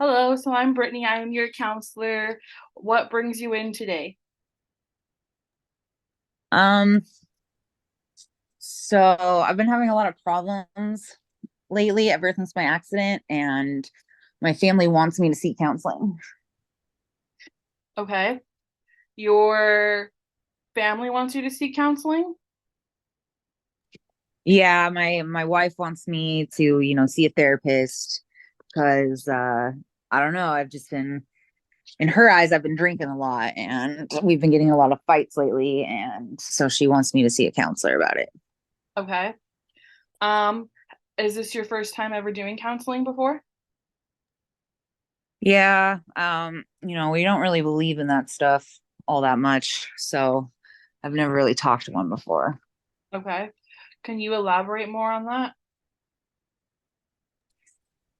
Hello, so I'm Brittany. I am your counselor. What brings you in today? Um, so I've been having a lot of problems lately ever since my accident, and my family wants me to seek counseling. Okay. Your family wants you to seek counseling? Yeah, my wife wants me to, see a therapist because I don't know, I've just been in her eyes, I've been drinking a lot and we've been getting a lot of fights lately, and so she wants me to see a counselor about it. Okay. Um, is this your first time ever doing counseling before? Yeah, we don't really believe in that stuff all that much, so I've never really talked to one before. Okay. Can you elaborate more on that?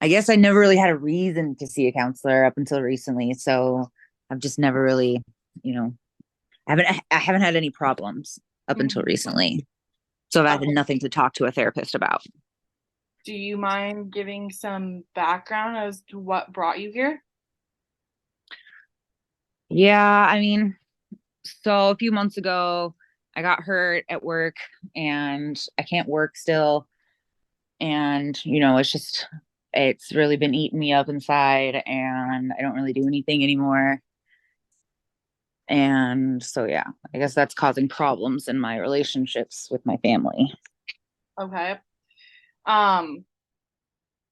I guess I never really had a reason to see a counselor up until recently, so I've just never really, you know, I haven't had any problems up until Mhm. recently. So I've had Okay. nothing to talk to a therapist about. Do you mind giving some background as to what brought you here? Yeah, I mean, so a few months ago, I got hurt at work and I can't work still. And, it's really been eating me up inside and I don't really do anything anymore. And so, yeah, I guess that's causing problems in my relationships with my family. Okay. Um,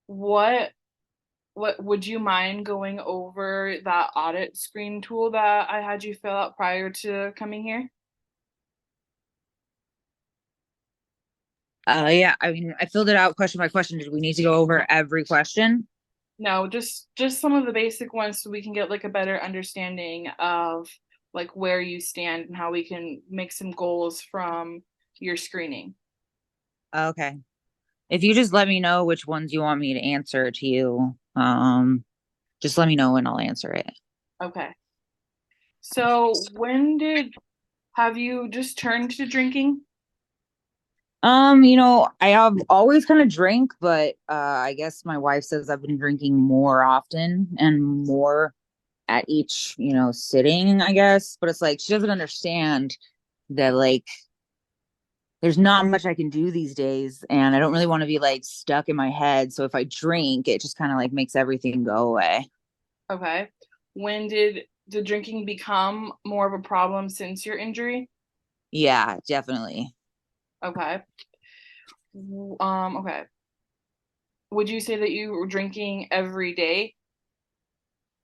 what what would you mind going over that audit screen tool that I had you fill out prior to coming here? Yeah, I mean, I filled it out question by question. Did we need to go over every question? No, just some of the basic ones so we can get like a better understanding of like where you stand and how we can make some goals from your screening. Okay. If you just let me know which ones you want me to answer to you, just let me know and I'll answer it. Okay. So when did have you just turned to drinking? I have always kind of drink, but I guess my wife says I've been drinking more often and more at each, sitting, I guess. But it's like she doesn't understand that like there's not much I can do these days, and I don't really want to be like stuck in my head. So if I drink, it just kind of like makes everything go away. Okay. When did the drinking become more of a problem since your injury? Yeah, definitely. Okay. Okay. Would you say that you were drinking every day?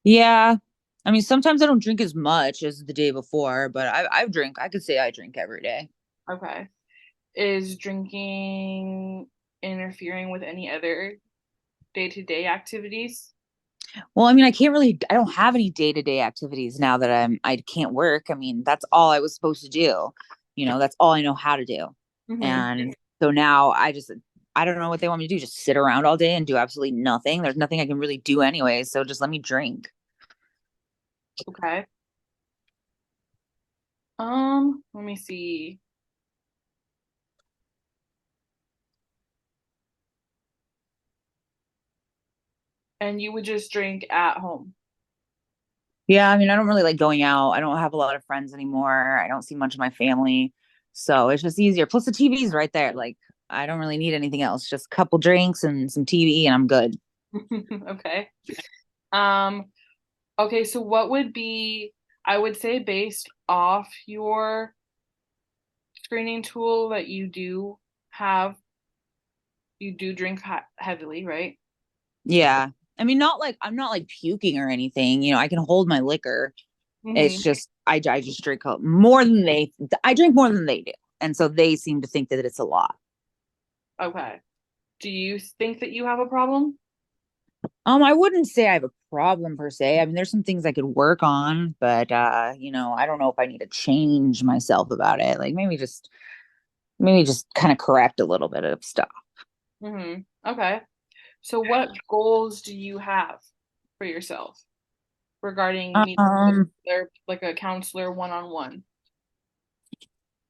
Yeah. I mean, sometimes I don't drink as much as the day before, but I drink. I could say I drink every day. Okay. Is drinking interfering with any other day-to-day activities? Well, I mean, I don't have any day-to-day activities now that I can't work. I mean, that's all I was supposed to do. That's all I know how to do. Mm-hmm. And so now I don't know what they want me to do. Just sit around all day and do absolutely nothing. There's nothing I can really do anyway. So just let me drink. Okay. Let me see. And you would just drink at home. Yeah, I mean, I don't really like going out. I don't have a lot of friends anymore. I don't see much of my family. So it's just easier. Plus the TV's right there. Like I don't really need anything else. Just a couple drinks and some TV and I'm good. Okay. Um, okay, so what would be, I would say based off your screening tool that have, you do drink heavily, right? Yeah. I mean, not like I'm not like puking or anything. I can hold my liquor. It's Mm-hmm. just I just drink more than I drink more than they do. And so they seem to think that it's a lot. Okay. Do you think that you have a problem? I wouldn't say I have a problem per se. I mean, there's some things I could work on, but I don't know if I need to change myself about it. Like maybe just kind of correct a little bit of stuff. Mm-hmm. Okay. So what goals do you have for yourself regarding meeting with Um, like a counselor one-on-one?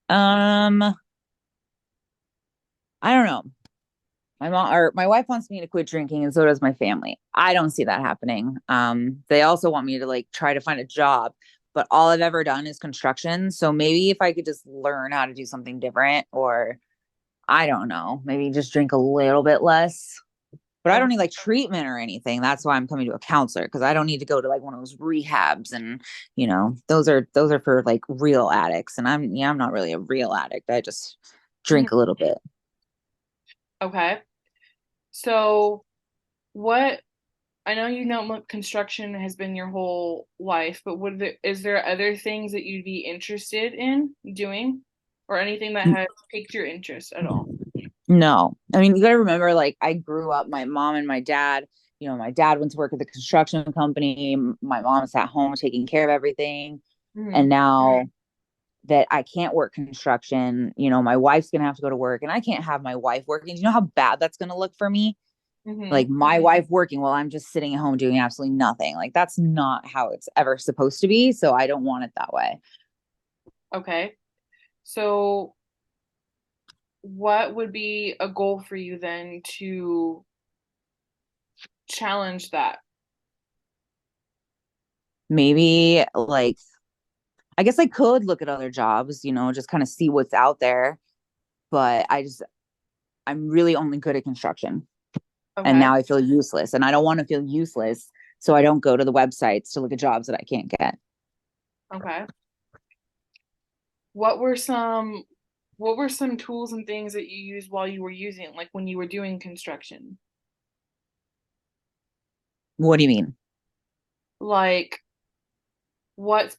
um, I don't know. My wife wants me to quit drinking, and so does my family. I don't see that happening. They also want me to like try to find a job, but all I've ever done is construction. So maybe if I could just learn how to do something different, or I don't know, maybe just drink a little bit less. But I don't Okay. need like treatment or anything. That's why I'm coming to a counselor, because I don't need to go to like one of those rehabs, and those are for like real addicts. And I'm not really a real addict. I just Mhm. drink a little bit. Okay. So what I know construction has been your whole life, but is there other things that you'd be interested in doing or anything that has piqued your interest at all? No, I mean, you got to remember, like, I grew up, my mom and my dad, my dad went to work at the construction company. My mom sat home taking care of everything. And Hmm. now that I can't work construction, my wife's going to have to go to work, and I can't have my wife working. Do you know how bad that's going to look for me? Hmm. Like, my wife working while I'm just sitting at home doing absolutely nothing. Like, that's not how it's ever supposed to be. So I don't want it that way. Okay. So what would be a goal for you then to challenge that? Maybe like, I guess I could look at other jobs, just kind of see what's out there. But I'm really only good at construction. And Okay. now I feel useless. And I don't want to feel useless. So I don't go to the websites to look at jobs that I can't get. Okay. What were some what were some tools and things that you used while you were using, like when you were doing construction? What do you mean? Like what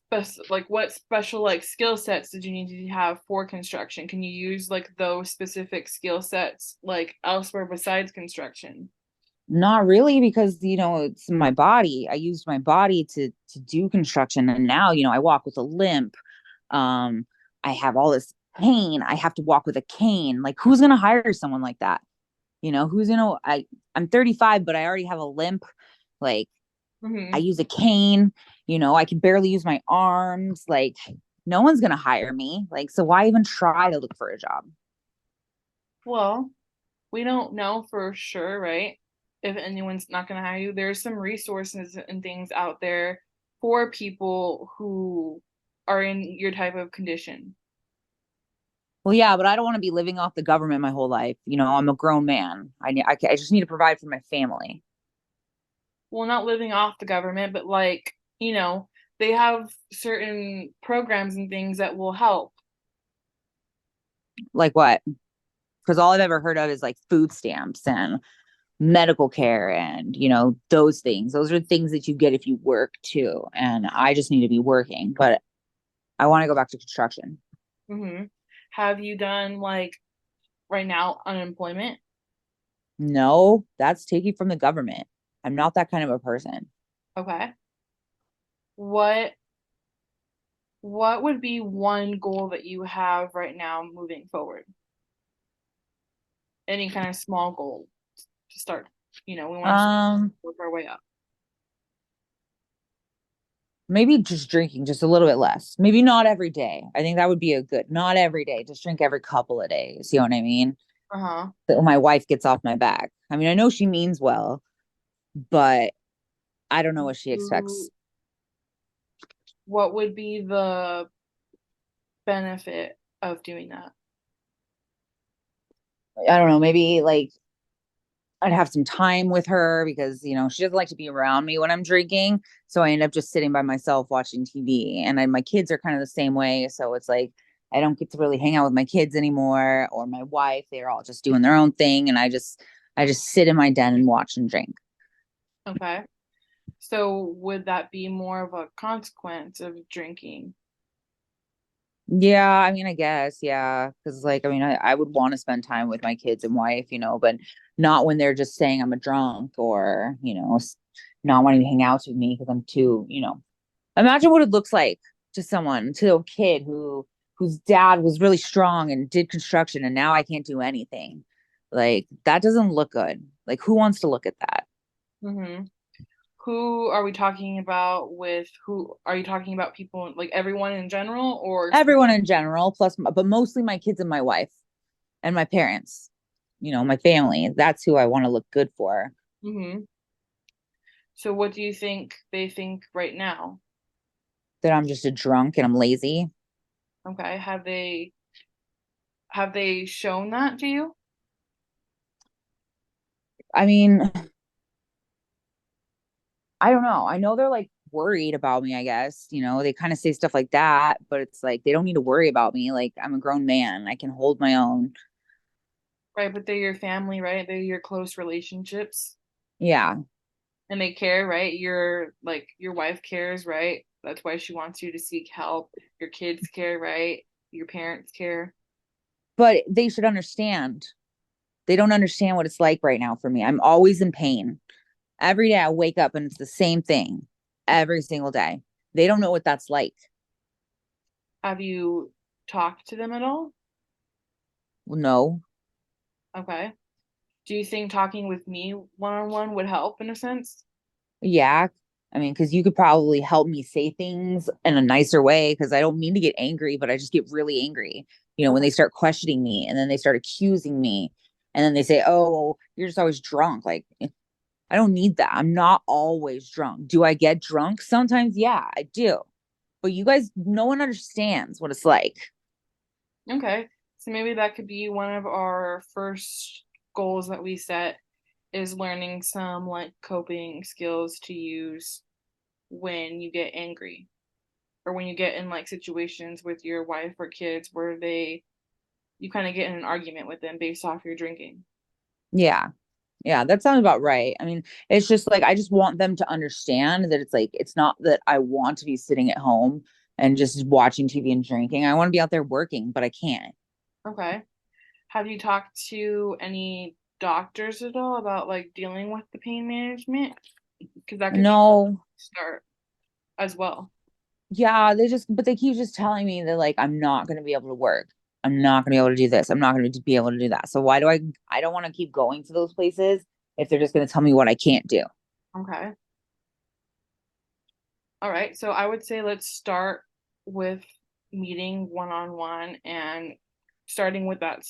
special like skill sets did you need to have for construction? Can you use like those specific skill sets like elsewhere besides construction? Not really, because it's my body. I used my body to do construction, and now I walk with a limp. Um, I have all this pain. I have to walk with a cane. Like, who's gonna hire someone like that? Who's gonna? I'm 35, but I already have a limp. Like, I Hmm. use a cane, I can barely use my arms. Like, no one's going to hire me. Like, so why even try to look for a job? Well, we don't know for sure, right? If anyone's not going to hire you, there's some resources and things out there for people who are in your type of condition. Well, yeah, but I don't want to be living off the government my whole life. I'm a grown man. I just need to provide for my family. Well, not living off the government, but like, they have certain programs and things that will help. Like what? Because all I've ever heard of is like food stamps and medical care, and those things. Those are things that you get if you work too. And I just need to be working, but I want to go back to construction. Hmm. Have you done like right now unemployment? No, that's taking from the government. I'm not that kind of a person. Okay. What what would be one goal that you have right now moving forward? Any kind of small goal to start. We want to Um, work our way up. Maybe just drinking just a little bit less. Maybe not every day. I think that would be a good, not every day. Just drink every couple of days. You know what I mean? Uh-huh. So my wife gets off my back. I mean, I know she means well, but I don't know what she expects. What would be the benefit of doing that? I don't know. Maybe like I'd have some time with her, because she doesn't like to be around me when I'm drinking. So I end up just sitting by myself watching TV, and my kids are kind of the same way. So it's like I don't get to really hang out with my kids anymore, or my wife. They're all just doing their own thing, and I just sit in my den and watch and drink. Okay. So would that be more of a consequence of drinking? Yeah, I mean, I guess, yeah, because like, I mean, I would want to spend time with my kids and wife, but not when they're just saying I'm a drunk, or not wanting to hang out with me because I'm too. Imagine what it looks like to a kid whose dad was really strong and did construction, and now I can't do anything. Like, that doesn't look good. Like, who wants to look at that? Hmm. Who are we talking about who are you talking about people like everyone in general or Everyone in general, plus, but mostly my kids and my wife and my parents. my family. That's who I want to look good for. Mm-hmm. So what do you think they think right now? That I'm just a drunk and I'm lazy. Okay. Have they shown that to you? I mean, I don't know. I know they're like worried about me, I guess. They kind of say stuff like that, but it's like they don't need to worry about me. Like I'm a grown man. I can hold my own. Right, but they're your family, right? They're your close relationships Yeah. and they care, right? Your wife cares, right? That's why she wants you to seek help. Your kids care, right? Your parents care. But they should understand. They don't understand what it's like right now for me. I'm always in pain. Every day I wake up and it's the same thing every single day. They don't know what that's like. Have you talked to them at all? Well, no. Okay. Do you think talking with me one on one would help in a sense? Yeah. I mean, because you could probably help me say things in a nicer way because I don't mean to get angry, but I just get really angry. When Okay. they start questioning me and then they start accusing me and then they say, oh, you're just always drunk. Like, I don't need that. I'm not always drunk. Do I get drunk? Sometimes, yeah, I do. But you guys, no one understands what it's like. Okay. So maybe that could be one of our first goals that we set is learning some like coping skills to use when you get angry or when you get in like situations with your wife or kids where you kind of get in an argument with them based off your drinking. Yeah. Yeah, that sounds about right. I mean, it's just like I just want them to understand that it's like it's not that I want to be sitting at home and just watching TV and drinking. I want to be out there working, but I can't. Okay. Have you talked to any doctors at all about like dealing with the pain management? Because that could be No. a start as well. Yeah, but they keep just telling me that like I'm not going to be able to work. I'm not going to be able to do this. I'm not going to be able to do that. So why do I don't want to keep going to those places if they're just going to tell me what I can't do. Okay. All right. So I would say let's start with meeting one on one and starting with that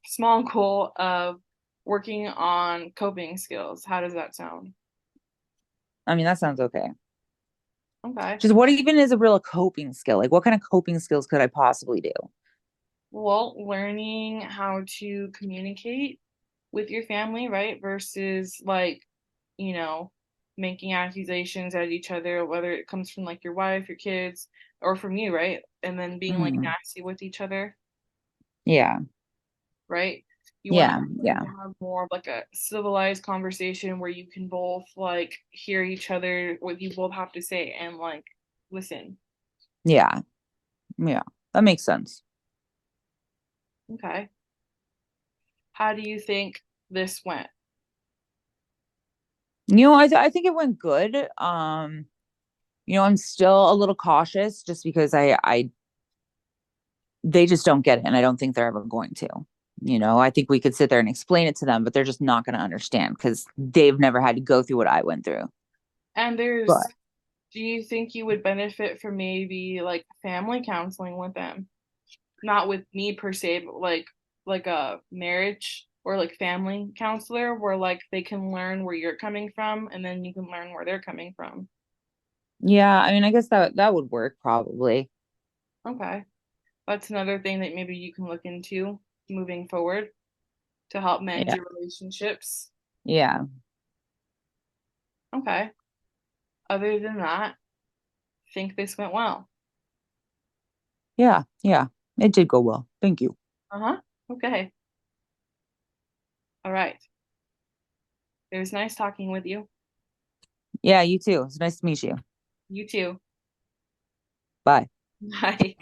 small goal of working on coping skills. How does that sound? I mean, that sounds okay. Okay. Just what even is a real coping skill? Like what kind of coping skills could I possibly do? Well, learning how to communicate with your family, right? Versus like, you know, making accusations at each other, whether it comes from like your wife, your kids, or from you, right? And then being like Mhm. nasty with each other, Yeah. right? You want to Yeah. Yeah. have more of like a civilized conversation where you can both like hear each other, what you both have to say, and like listen. Yeah. Yeah. That makes sense. Okay. How do you think this went? I think it went good. I'm still a little cautious just because I they just don't get it and I don't think they're ever going to. I think we could sit there and explain it to them, but they're just not going to understand because they've never had to go through what I went through. And But do you think you would benefit from maybe like family counseling with them? Not with me per se, but like a marriage or like family counselor where like they can learn where you're coming from and then you can learn where they're coming from. yeah, I mean, I guess that would work probably. Okay. That's another thing that maybe you can look into moving forward to help mend Yeah. your relationships. Yeah. Okay. Other than that, think this went well. Yeah. Yeah. It did go well. Thank you. Uh-huh. Okay. All right. It was nice talking with you. Yeah, you too. It's nice to meet you. You too. Bye. Bye.